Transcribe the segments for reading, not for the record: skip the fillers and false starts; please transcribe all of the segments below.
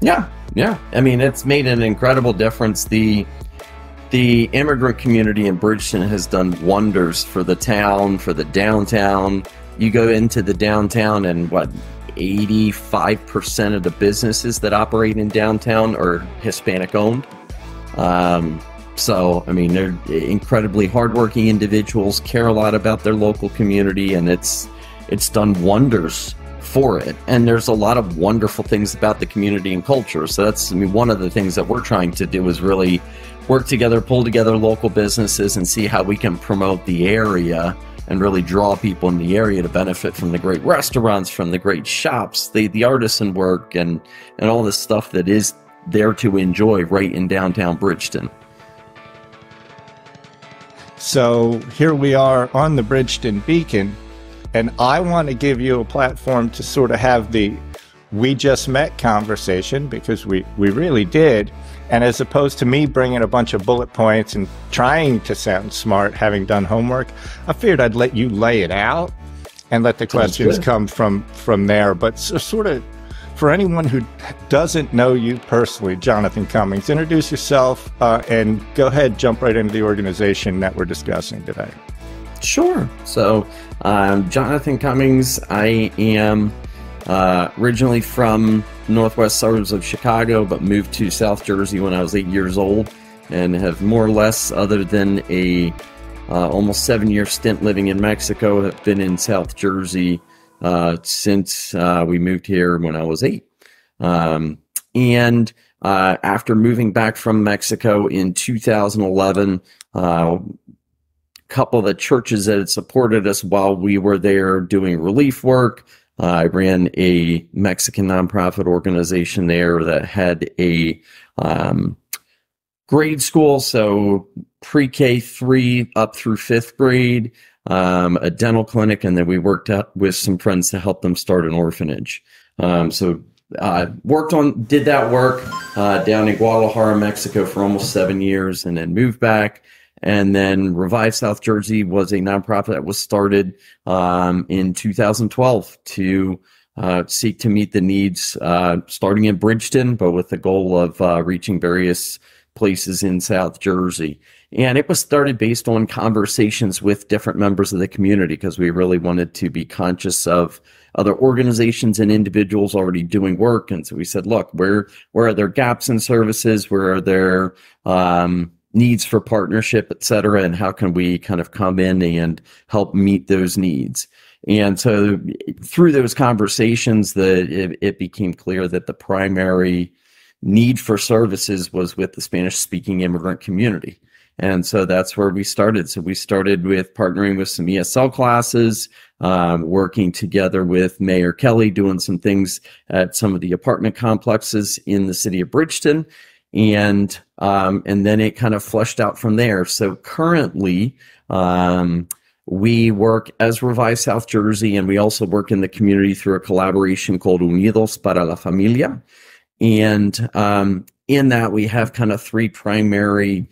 Yeah, yeah. I mean, it's made an incredible difference. The immigrant community in Bridgeton has done wonders for the town, for the downtown. You go into the downtown and 85% of the businesses that operate in downtown are Hispanic owned. So, I mean, they're incredibly hardworking individuals, care a lot about their local community, and it's done wonders for it. And there's a lot of wonderful things about the community and culture. So that's, I mean, one of the things that we're trying to do is really work together, pull together local businesses and see how we can promote the area and really draw people in the area to benefit from the great restaurants, from the great shops, the artisan work, and all this stuff that is there to enjoy right in downtown Bridgeton. So here we are on the Bridgeton Beacon, and I want to give you a platform to sort of have the "we just met" conversation, because we really did. And as opposed to me bringing a bunch of bullet points and trying to sound smart, having done homework, I figured I'd let you lay it out and let the questions come from there. But sort of, for anyone who doesn't know you personally, Jonathan Cummings, introduce yourself and go ahead, jump right into the organization that we're discussing today. Sure. So, Jonathan Cummings, I am originally from northwest suburbs of Chicago, but moved to South Jersey when I was 8 years old, and have more or less, other than a almost 7-year stint living in Mexico, have been in South Jersey since we moved here when I was 8. And after moving back from Mexico in 2011, couple of the churches that had supported us while we were there doing relief work. I ran a Mexican nonprofit organization there that had a grade school, so pre-K 3 up through 5th grade, a dental clinic, and then we worked out with some friends to help them start an orphanage. Did that work down in Guadalajara, Mexico for almost 7 years, and then moved back. And then Revive South Jersey was a nonprofit that was started in 2012 to seek to meet the needs, starting in Bridgeton, but with the goal of reaching various places in South Jersey. And it was started based on conversations with different members of the community, because we really wanted to be conscious of other organizations and individuals already doing work. And so we said, look, where are there gaps in services? Where are there needs for partnership, et cetera, and how can we kind of come in and help meet those needs? And so through those conversations, it became clear that the primary need for services was with the Spanish-speaking immigrant community. And so that's where we started. So we started with partnering with some ESL classes, working together with Mayor Kelly, doing some things at some of the apartment complexes in the city of Bridgeton. And then it kind of fleshed out from there. So currently, we work as Revive South Jersey, and we also work in the community through a collaboration called Unidos para la Familia. And in that, we have kind of 3 primary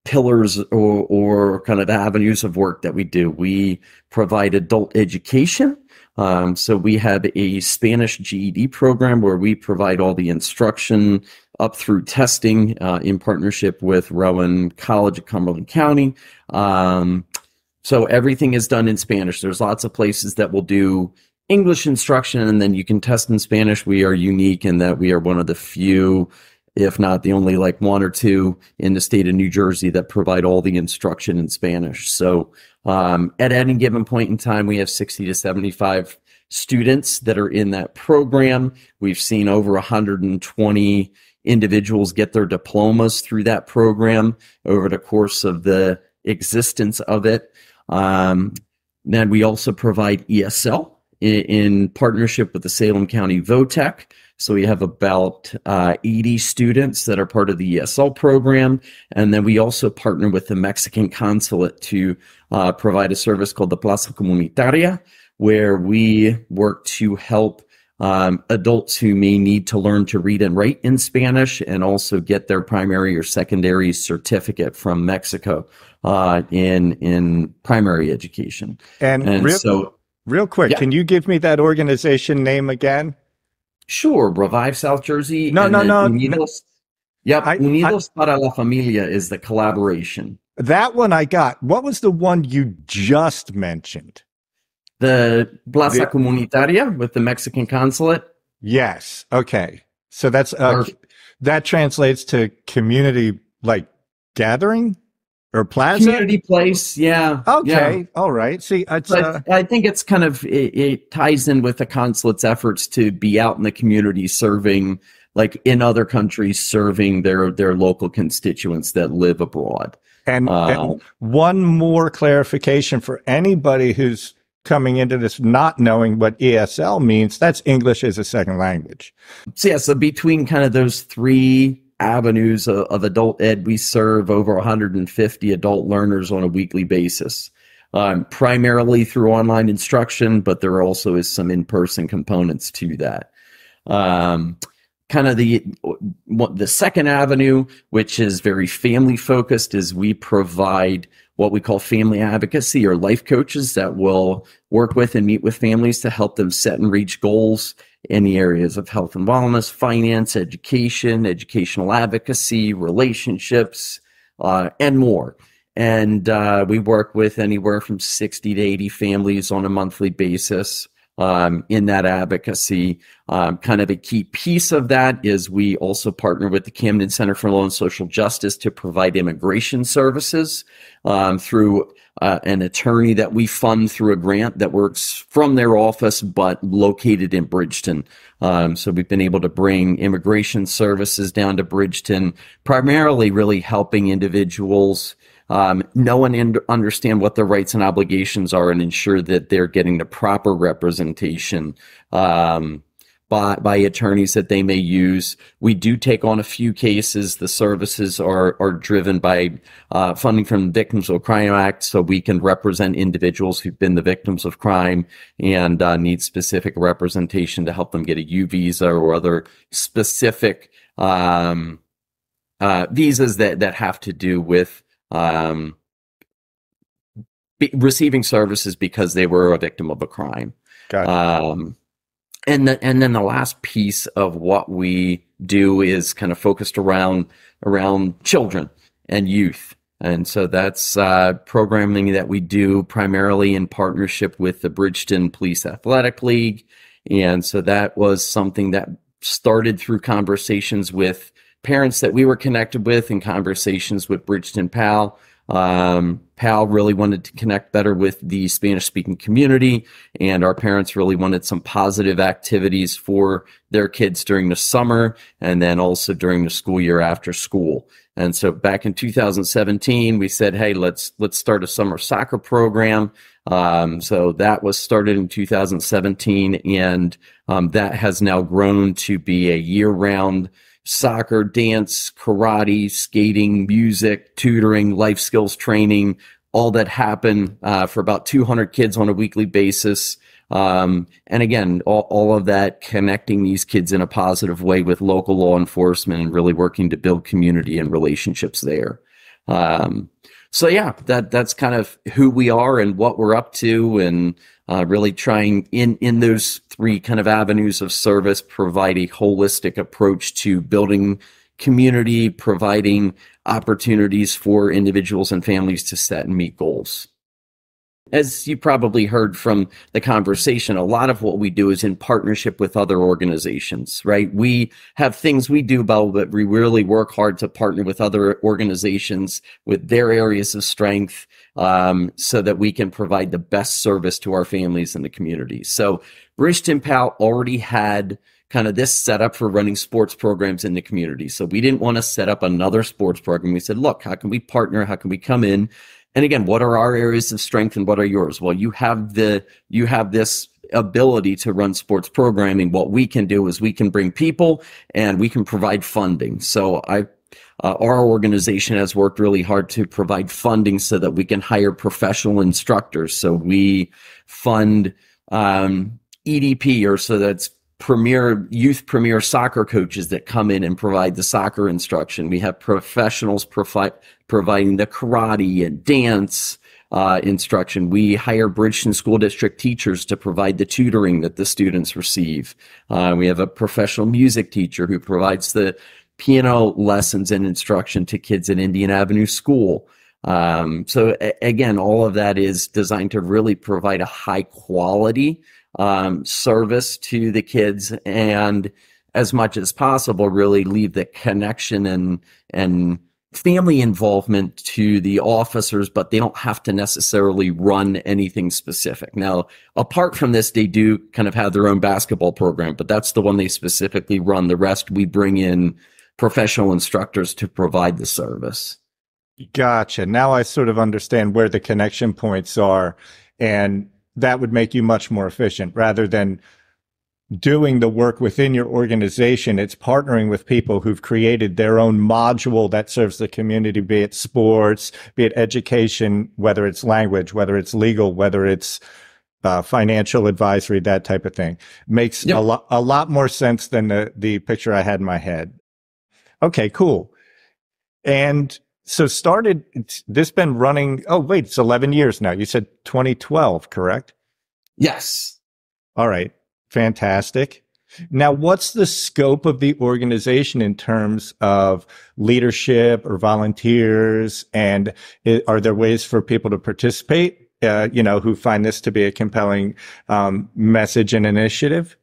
pillars or kind of avenues of work that we do. We provide adult education. So we have a Spanish GED program where we provide all the instruction up through testing in partnership with Rowan College of Cumberland County. So everything is done in Spanish. There's lots of places that will do English instruction, and then you can test in Spanish. We are unique in that we are one of the few, if not the only, like 1 or 2 in the state of New Jersey that provide all the instruction in Spanish. So at any given point in time, we have 60 to 75 students that are in that program. We've seen over 120 individuals get their diplomas through that program over the course of the existence of it. Then we also provide ESL in partnership with the Salem County VOTEC. So we have about 80 students that are part of the ESL program. And then we also partner with the Mexican consulate to provide a service called the Plaza Comunitaria, where we work to help adults who may need to learn to read and write in Spanish and also get their primary or secondary certificate from Mexico in primary education. And real quick, yeah. Can you give me that organization name again? Sure, Revive South Jersey, No, and no, then no, no. Unidos. Yep, I Unidos para la Familia is the collaboration. that one I got. What was the one you just mentioned? The Plaza The Comunitaria with the Mexican consulate. Yes. Okay. So that's Perfect. that translates to community like gathering or plaza. Community place. Yeah, yeah. Okay. All right. See, it's But I think it's kind of it ties in with the consulate's efforts to be out in the community serving, like in other countries, serving their local constituents that live abroad. and one more clarification for anybody who's coming into this not knowing what ESL means. That's English as a second language. So yeah, so between kind of those three avenues of adult ed, we serve over 150 adult learners on a weekly basis, primarily through online instruction, but there also is some in-person components to that. Kind of the second avenue, which is very family focused, is we provide what we call family advocacy or life coaches that will work with and meet with families to help them set and reach goals in the areas of health and wellness, finance, education, educational advocacy, relationships, and more. And we work with anywhere from 60 to 80 families on a monthly basis in that advocacy. Kind of a key piece of that is we also partner with the Camden Center for Law and Social Justice to provide immigration services through an attorney that we fund through a grant that works from their office but located in Bridgeton. So we've been able to bring immigration services down to Bridgeton, primarily really helping individuals know and understand what their rights and obligations are and ensure that they're getting the proper representation by attorneys that they may use. We do take on a few cases. The services are driven by funding from the Victims of Crime Act, so we can represent individuals who've been the victims of crime and need specific representation to help them get a U visa or other specific visas that have to do with receiving services because they were a victim of a crime. Gotcha. And then the last piece of what we do is kind of focused around children and youth. And so that's programming that we do primarily in partnership with the Bridgeton Police Athletic League. And so that was something that started through conversations with parents that we were connected with and conversations with Bridgeton PAL. PAL really wanted to connect better with the Spanish-speaking community, and our parents really wanted some positive activities for their kids during the summer and then also during the school year after school. And so back in 2017, we said, hey, let's start a summer soccer program. So that was started in 2017, and that has now grown to be a year-round soccer, dance, karate, skating, music, tutoring, life skills training, all that happen for about 200 kids on a weekly basis. And again, all of that connecting these kids in a positive way with local law enforcement and really working to build community and relationships there. So yeah, that's kind of who we are and what we're up to, and really trying in those three kind of avenues of service, provide a holistic approach to building community, providing opportunities for individuals and families to set and meet goals. As you probably heard from the conversation, a lot of what we do is in partnership with other organizations, right? We have things we do, but we really work hard to partner with other organizations with their areas of strength, so that we can provide the best service to our families and the community. So Bridgeton PAL already had kind of this setup for running sports programs in the community. So we didn't want to set up another sports program. We said, look, how can we partner? How can we come in? And again, what are our areas of strength and what are yours? Well, you have this ability to run sports programming. What we can do is we can bring people and we can provide funding. So our organization has worked really hard to provide funding so that we can hire professional instructors. So we fund EDP, or so that's youth premier soccer coaches that come in and provide the soccer instruction. We have professionals providing the karate and dance, instruction. We hire Bridgeton School District teachers to provide the tutoring that the students receive. We have a professional music teacher who provides the piano lessons and instruction to kids at Indian Avenue School. Again, all of that is designed to really provide a high quality service to the kids, and as much as possible, really leave the connection and family involvement to the officers, but they don't have to necessarily run anything specific. Now, apart from this, they do kind of have their own basketball program, but that's the one they specifically run. The rest, we bring in professional instructors to provide the service. Gotcha. Now I sort of understand where the connection points are, and that would make you much more efficient rather than doing the work within your organization. It's partnering with people who've created their own module that serves the community, be it sports, be it education, whether it's language, whether it's legal, whether it's financial advisory, that type of thing. Makes a lot more sense than the picture I had in my head. Okay, cool. And so this been running, oh wait, it's 11 years now. You said 2012, correct? Yes. All right. Fantastic. Now, what's the scope of the organization in terms of leadership or volunteers? And are there ways for people to participate, who find this to be a compelling message and initiative?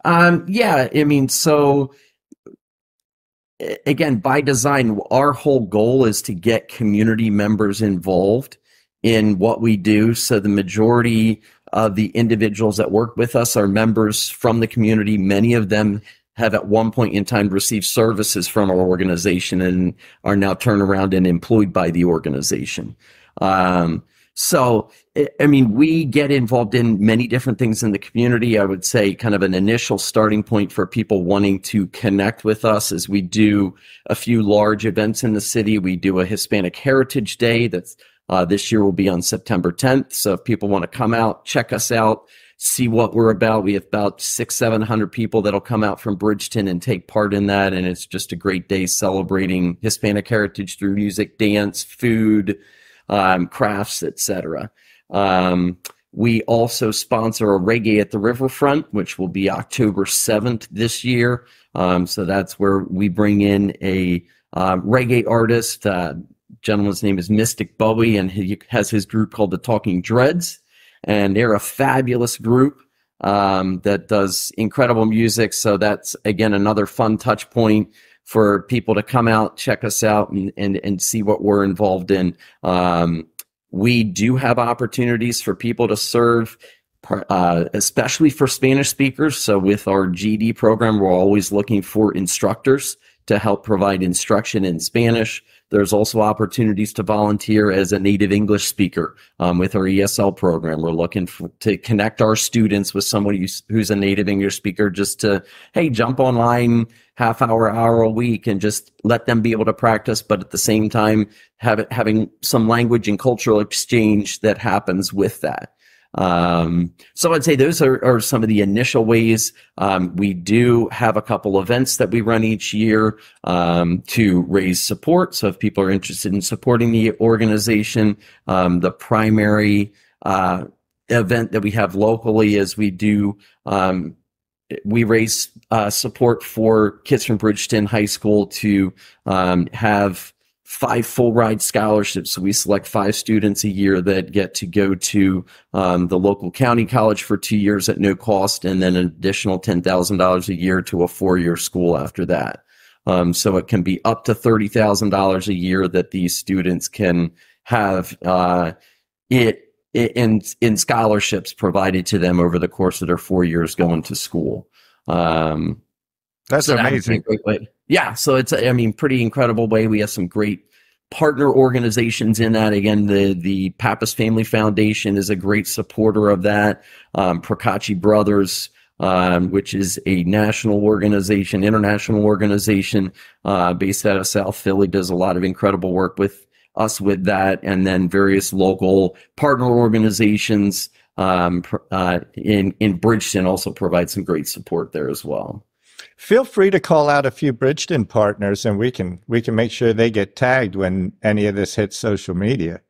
Yeah, I mean, so again, by design, our whole goal is to get community members involved in what we do. So the majority of the individuals that work with us are members from the community. Many of them have at one point in time received services from our organization and are now turned around and employed by the organization. So, I mean, we get involved in many different things in the community. I would say kind of an initial starting point for people wanting to connect with us is we do a few large events in the city. We do a Hispanic Heritage Day that's this year will be on September 10th. So if people want to come out, check us out, see what we're about. We have about 600-700 people that'll come out from Bridgeton and take part in that. And it's just a great day celebrating Hispanic heritage through music, dance, food, crafts, etc. We also sponsor a Reggae at the Riverfront, which will be October 7th this year. So that's where we bring in a reggae artist. Gentleman's name is Mystic Bowie, and he has his group called the Talking Dreads, and they're a fabulous group that does incredible music. So that's, again, another fun touch point for people to come out, check us out, and see what we're involved in. We do have opportunities for people to serve, especially for Spanish speakers. So with our GD program, we're always looking for instructors to help provide instruction in Spanish. There's also opportunities to volunteer as a native English speaker with our ESL program. We're looking to connect our students with somebody who's a native English speaker, just to, hey, jump online half hour a week and just let them be able to practice, but at the same time, having some language and cultural exchange that happens with that. So I'd say those are some of the initial ways. We do have a couple events that we run each year to raise support. So if people are interested in supporting the organization, the primary event that we have locally is we raise support for kids from Bridgeton High School to have 5 full ride scholarships. So we select 5 students a year that get to go to the local county college for 2 years at no cost, and then an additional $10,000 a year to a 4-year school after that. So it can be up to $30,000 a year that these students can have in scholarships provided to them over the course of their 4 years going to school. That's amazing. Great way. Yeah, so it's, I mean, pretty incredible way. We have some great partner organizations in that. Again, the Pappas Family Foundation is a great supporter of that. Procacci Brothers, which is a national organization, international organization based out of South Philly, does a lot of incredible work with us with that. And then various local partner organizations in Bridgeton also provide some great support there as well. Feel free to call out a few Bridgeton partners, and we can make sure they get tagged when any of this hits social media.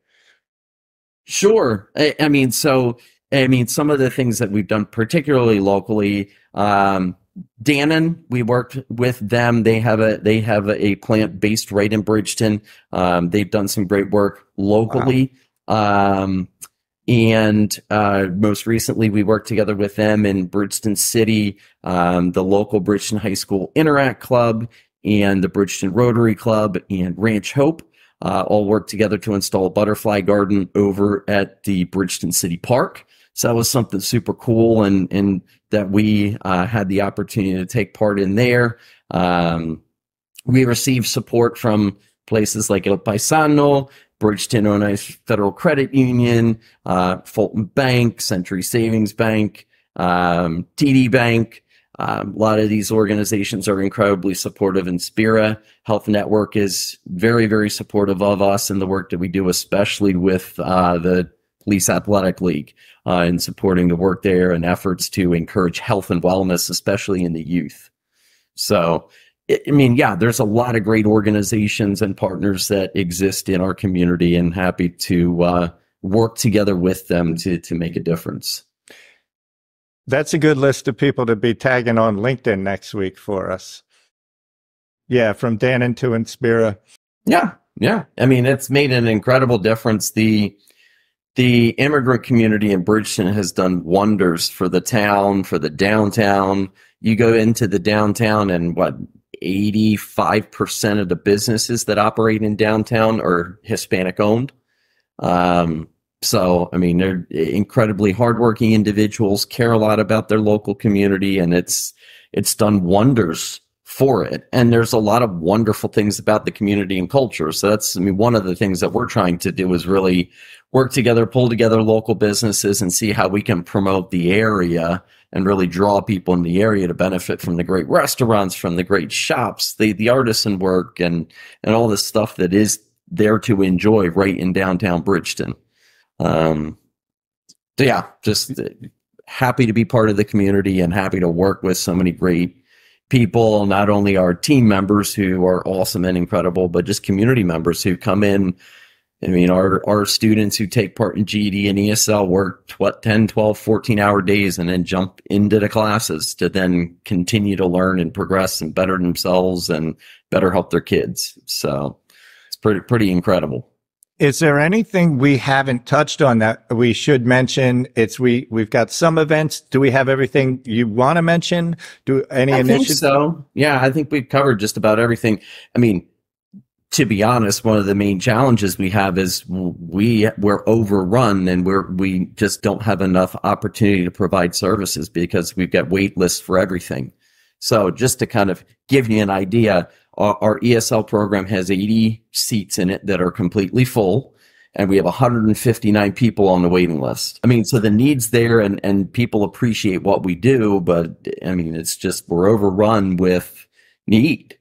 Sure. I mean, some of the things that we've done, particularly locally, Dannon, we worked with them. They have a plant based right in Bridgeton. They've done some great work Wow. locally. Um, and most recently, we worked together with them in Bridgeton City, the local Bridgeton High School Interact Club, and the Bridgeton Rotary Club and Ranch Hope. All worked together to install a butterfly garden over at the Bridgeton City Park. So that was something super cool, and that we had the opportunity to take part in there. We received support from places like El Paisano, Bridgeton Onis Federal Credit Union, Fulton Bank, Century Savings Bank, TD Bank. A lot of these organizations are incredibly supportive, and Spira Health Network is very, very supportive of us and the work that we do, especially with the Police Athletic League, in supporting the work there and efforts to encourage health and wellness, especially in the youth. So, I mean, yeah, there's a lot of great organizations and partners that exist in our community, and happy to work together with them to make a difference. That's a good list of people to be tagging on LinkedIn next week for us. Yeah, from Dannon to Inspira. Yeah, yeah. I mean, it's made an incredible difference. The immigrant community in Bridgeton has done wonders for the town, for the downtown. You go into the downtown, and 85% of the businesses that operate in downtown are Hispanic owned. So, I mean, they're incredibly hardworking individuals, care a lot about their local community, and it's done wonders for it. And there's a lot of wonderful things about the community and culture. So that's, I mean, one of the things that we're trying to do is really work together, pull together local businesses, and see how we can promote the area and really draw people in the area to benefit from the great restaurants, from the great shops, the artisan work, and all the stuff that is there to enjoy right in downtown Bridgeton. So yeah, just happy to be part of the community and happy to work with so many great people, not only our team members who are awesome and incredible, but just community members who come in. I mean, our students who take part in GED and ESL work 10, 12, 14-hour days and then jump into the classes to then continue to learn and progress and better themselves and better help their kids. So it's pretty incredible. Is there anything we haven't touched on that we should mention? We've got some events. Do we have everything you want to mention? Do any initiatives? So. Yeah, I think we've covered just about everything. I mean, to be honest, one of the main challenges we have is we're overrun, and we just don't have enough opportunity to provide services because we've got wait lists for everything. So just to kind of give you an idea, our ESL program has 80 seats in it that are completely full, and we have 159 people on the waiting list. I mean, so the need's there, and people appreciate what we do, but I mean, it's just we're overrun with need.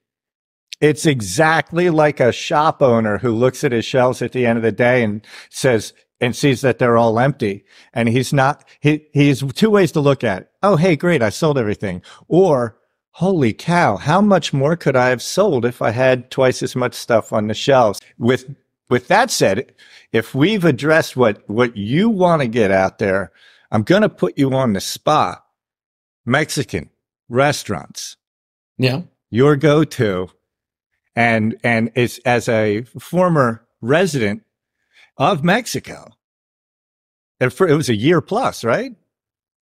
It's exactly like a shop owner who looks at his shelves at the end of the day and says, and sees that they're all empty. And he's two ways to look at it. Oh, hey, great, I sold everything. Or, holy cow, how much more could I have sold if I had twice as much stuff on the shelves? With that said, if we've addressed what you want to get out there, I'm going to put you on the spot. Mexican restaurants. Yeah. Your go-to. And it's, as a former resident of Mexico, it was a year plus, right?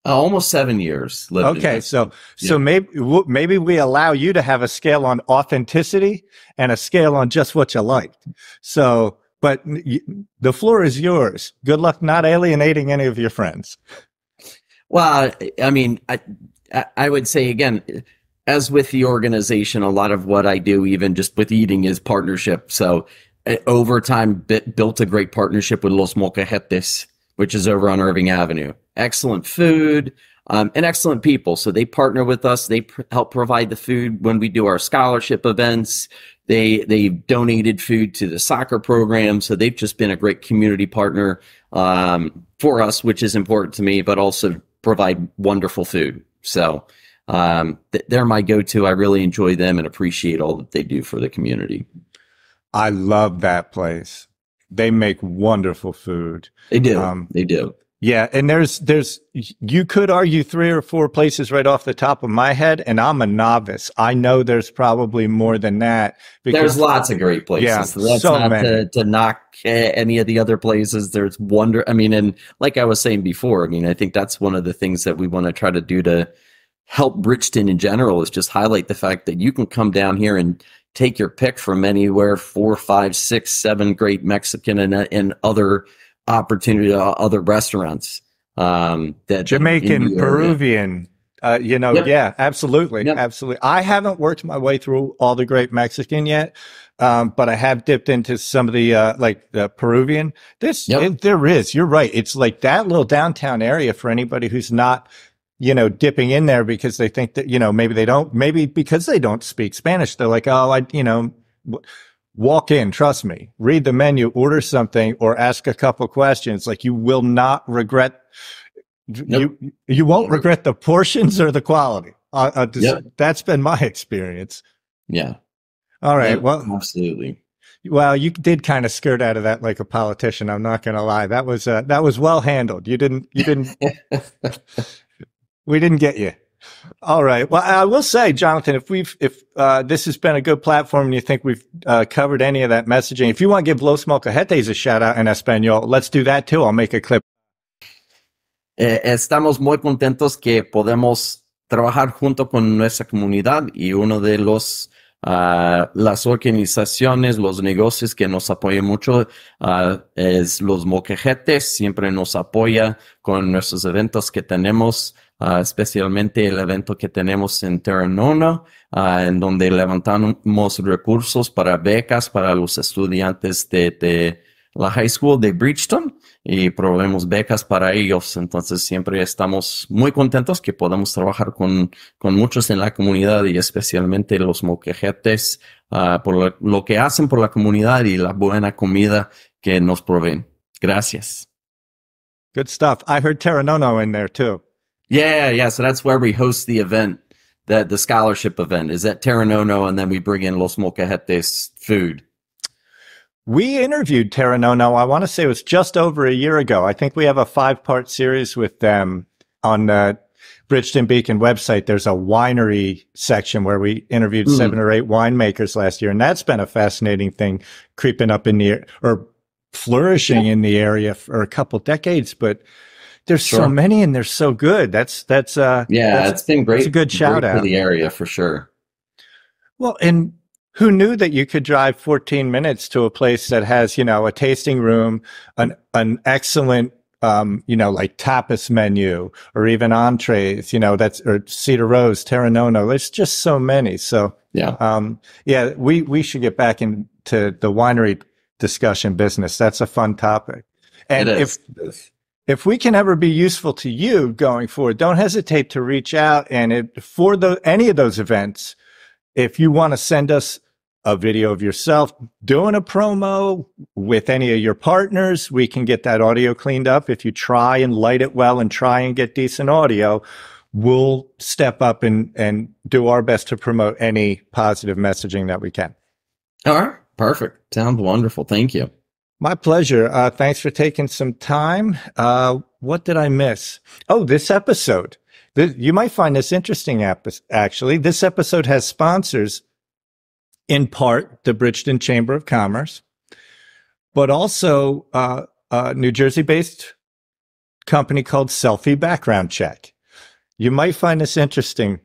Almost 7 years. Okay, so maybe we allow you to have a scale on authenticity and a scale on just what you liked. So, but the floor is yours. Good luck not alienating any of your friends. Well, I mean, I would say again, as with the organization, a lot of what I do, even just with eating, is partnership. So over time, built a great partnership with Los Molcajetes, which is over on Irving Avenue. Excellent food and excellent people. So they partner with us. They help provide the food when we do our scholarship events. They've donated food to the soccer program. So they've just been a great community partner for us, which is important to me, but also provide wonderful food. So they're my go-to. I really enjoy them and appreciate all that they do for the community. I love that place. They make wonderful food. They do. They do. Yeah, and you could argue 3 or 4 places right off the top of my head, and I'm a novice. I know there's probably more than that. There's lots of great places. Yeah, So that's so not many. to knock any of the other places. There's I mean, and like I was saying before, I mean, I think that's one of the things that we want to try to do to help Bridgeton in general is just highlight the fact that you can come down here and take your pick from anywhere 4, 5, 6, 7 great Mexican and other opportunity, other restaurants, that Jamaican, Peruvian, yeah, absolutely. Yep. Absolutely. I haven't worked my way through all the great Mexican yet. But I have dipped into some of the, like the Peruvian. There is, you're right. It's like that little downtown area for anybody who's not, dipping in there because they think that, maybe because they don't speak Spanish. They're like, oh, walk in, trust me, read the menu, order something, or ask a couple questions. Like you will not regret. Nope. You won't regret the portions or the quality. That's been my experience. Yeah. All right. Yep, well, absolutely. Well, you did kind of skirt out of that like a politician. I'm not going to lie. That was well handled. You didn't. We didn't get you. All right. Well, I will say, Jonathan, if this has been a good platform and you think we've covered any of that messaging, if you want to give Los Molcajetes a shout out in Espanol, let's do that too. I'll make a clip. Estamos muy contentos que podemos trabajar junto con nuestra comunidad y uno de las organizaciones, los negocios que nos apoyan mucho es Los Molcajetes. Siempre nos apoya con nuestros eventos que tenemos. Especialmente el evento que tenemos en Terranona, en donde levantamos recursos para becas para los estudiantes de la high school de Bridgeton y proveemos becas para ellos. Entonces siempre estamos muy contentos que podamos trabajar con muchos en la comunidad y especialmente los molcajetes por lo que hacen por la comunidad y la buena comida que nos proveen. Gracias. Good stuff. I heard Terranona in there too. Yeah. So that's where we host the event, the scholarship event is at Terranono, and then we bring in Los Molcajetes food. We interviewed Terranono, I want to say it was just over a year ago. I think we have a 5-part series with them on the Bridgeton Beacon website. There's a winery section where we interviewed 7 or 8 winemakers last year. And that's been a fascinating thing creeping up in the, or flourishing in the area for a couple decades. But there's so many and they're so good. It's been great. It's a good shout out for the area for sure. Well, and who knew that you could drive 14 minutes to a place that has, a tasting room, an excellent, like tapas menu or even entrees, or Cedar Rose, Terranono. There's just so many. So we should get back into the winery discussion business. That's a fun topic. And if we can ever be useful to you going forward, don't hesitate to reach out. And for any of those events, if you want to send us a video of yourself doing a promo with any of your partners, we can get that audio cleaned up. If you try and light it well and try and get decent audio, we'll step up and do our best to promote any positive messaging that we can. All right. Perfect. Sounds wonderful. Thank you. My pleasure. Thanks for taking some time. What did I miss? Oh, this episode. You might find this interesting, actually. This episode has sponsors, in part, the Bridgeton Chamber of Commerce, but also a New Jersey-based company called Selfie Background Check. You might find this interesting.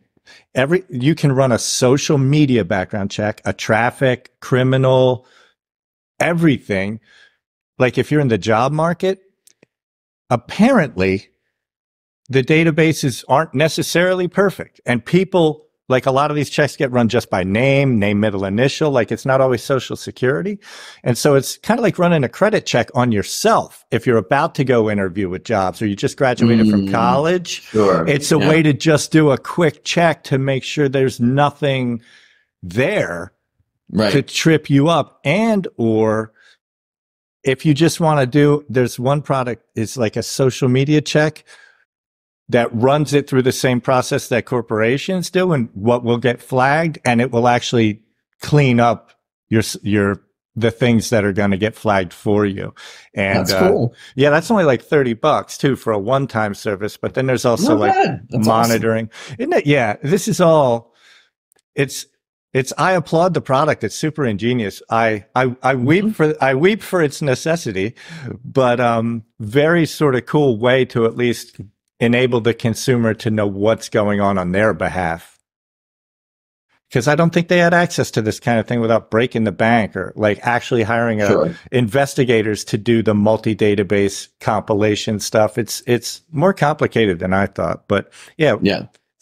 You can run a social media background check, a traffic, criminal, everything. Like if you're in the job market, apparently the databases aren't necessarily perfect. And people, like a lot of these checks get run just by name, middle, initial, like it's not always social security. And so it's kind of like running a credit check on yourself. If you're about to go interview with jobs or you just graduated from college, it's a way to just do a quick check to make sure there's nothing there to trip you up. And, or if you just want to there's one product, it's like a social media check that runs it through the same process that corporations do, and what will get flagged, and it will actually clean up your the things that are going to get flagged for you. And That's cool. Yeah, that's only like $30 too for a one-time service. But then there's also Not like bad. That's monitoring. awesome. Isn't it? Yeah, this is all. I applaud the product. It's super ingenious. I weep for its necessity, but very sort of cool way to at least enable the consumer to know what's going on their behalf. Because I don't think they had access to this kind of thing without breaking the bank or like actually hiring investigators to do the multi-database compilation stuff. It's more complicated than I thought, but yeah.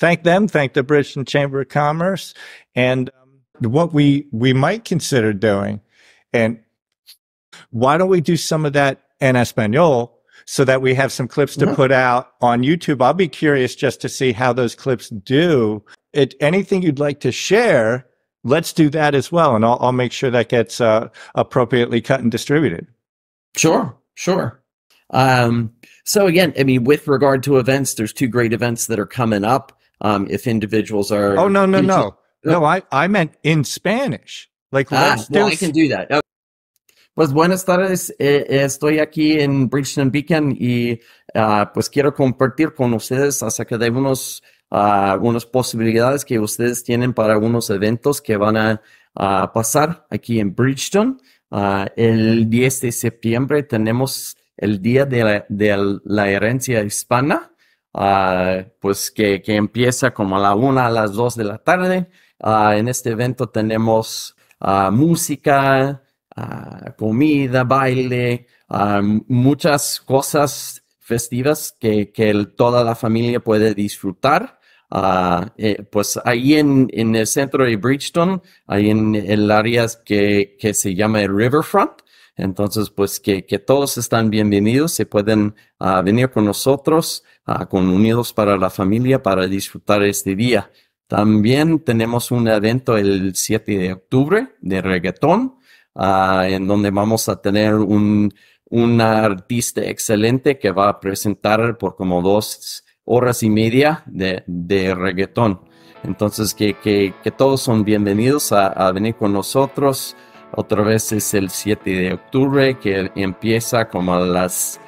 Thank them, thank the Bridgeton Chamber of Commerce, and what we might consider doing, and why don't we do some of that in Espanol so that we have some clips to put out on YouTube? I'll be curious just to see how those clips do. Anything you'd like to share, let's do that as well, and I'll make sure that gets appropriately cut and distributed. Sure. So again, I mean, with regard to events, there's 2 great events that are coming up. If individuals are... Oh, no. No, I meant in Spanish. Like, let's do... I can do that. Pues buenas tardes, estoy aquí en Bridgeton Beacon y pues quiero compartir con ustedes acerca de unas posibilidades que ustedes tienen para unos eventos que van a pasar aquí en Bridgeton. El 10 de septiembre tenemos el Día de la Herencia Hispana, pues que empieza como a la 1 a las 2 de la tarde. En este evento tenemos música, comida, baile, muchas cosas festivas que toda la familia puede disfrutar. Pues ahí en el centro de Bridgeton, ahí en el área que se llama el Riverfront. Entonces, pues que todos están bienvenidos, se pueden venir con nosotros, con Unidos para la Familia, para disfrutar este día. También tenemos un evento el 7 de octubre de reggaetón, en donde vamos a tener un artista excelente que va a presentar por como 2 horas y media de reggaetón. Entonces, que todos son bienvenidos a venir con nosotros. Otra vez es el 7 de octubre, que empieza como a las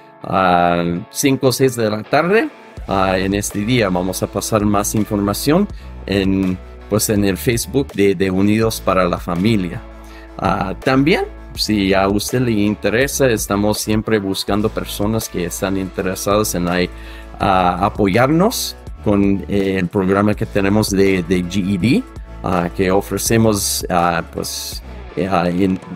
5 o 6 de la tarde. En este día vamos a pasar más información en el Facebook de Unidos para la Familia. También, si a usted le interesa, estamos siempre buscando personas que están interesadas en apoyarnos con el programa que tenemos de GED, que ofrecemos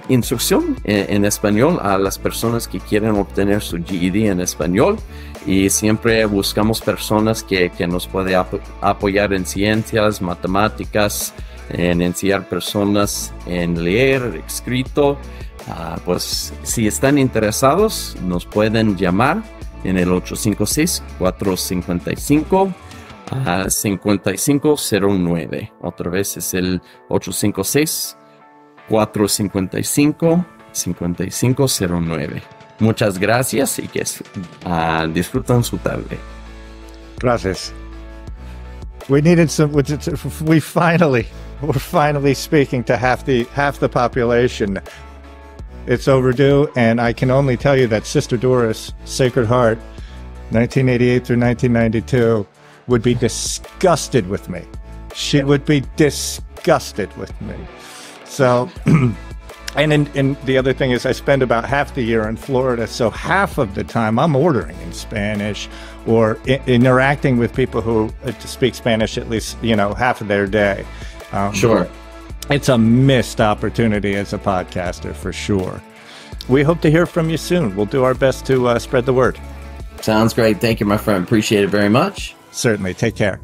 instrucción en español a las personas que quieren obtener su GED en español, y siempre buscamos personas que nos pueden apoyar en ciencias, matemáticas, en enseñar personas en leer, escrito. Pues si están interesados, nos pueden llamar en el 856-455-5509. Otra vez es el 856-455-5509. Muchas gracias y que disfrutan su tarde. Gracias. We're finally speaking to half the population. It's overdue, and I can only tell you that Sister Doris, Sacred Heart, 1988 through 1992, would be disgusted with me. She would be disgusted with me. So, and the other thing is I spend about half the year in Florida, so half of the time I'm ordering in Spanish or interacting with people who speak Spanish at least, half of their day. Sure. It's a missed opportunity as a podcaster, for sure. We hope to hear from you soon. We'll do our best to spread the word. Sounds great. Thank you, my friend. Appreciate it very much. Certainly. Take care.